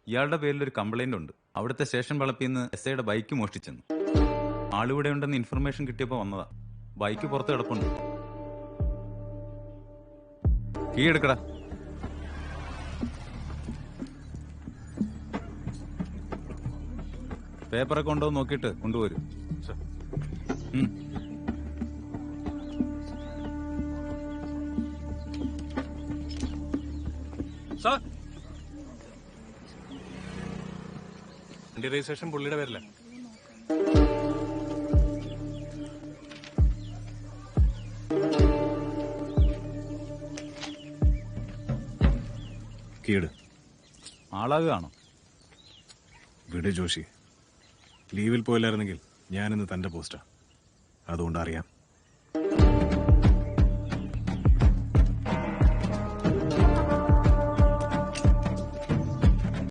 ഇയാളുടെ പേരിൽ ഒരു കംപ്ലൈന്റ് ഉണ്ട്. അവിടുത്തെ സ്റ്റേഷൻ വളപ്പിൽ നിന്ന് എസ്ഐയുടെ ബൈക്ക് മോഷ്ടിച്ചെന്ന്. ആളിവിടെ ഉണ്ടെന്ന് ഇൻഫർമേഷൻ കിട്ടിയപ്പോൾ വന്നതാ. ബൈക്ക് പുറത്ത് കിടപ്പുണ്ട്. കീ എടുക്കടാ. പേപ്പറൊക്കെ ഉണ്ടോ നോക്കിയിട്ട് കൊണ്ടുവരും. വണ്ടി രജിസ്ട്രേഷൻ പുള്ളിയുടെ പേരില്ല. കീട് ആളാകുകയാണോ? വിട് ജോഷി. ലീവിൽ പോയില്ലായിരുന്നെങ്കിൽ ഞാനിന്ന് തന്റെ പോസ്റ്റാ. അതുകൊണ്ട് അറിയാം.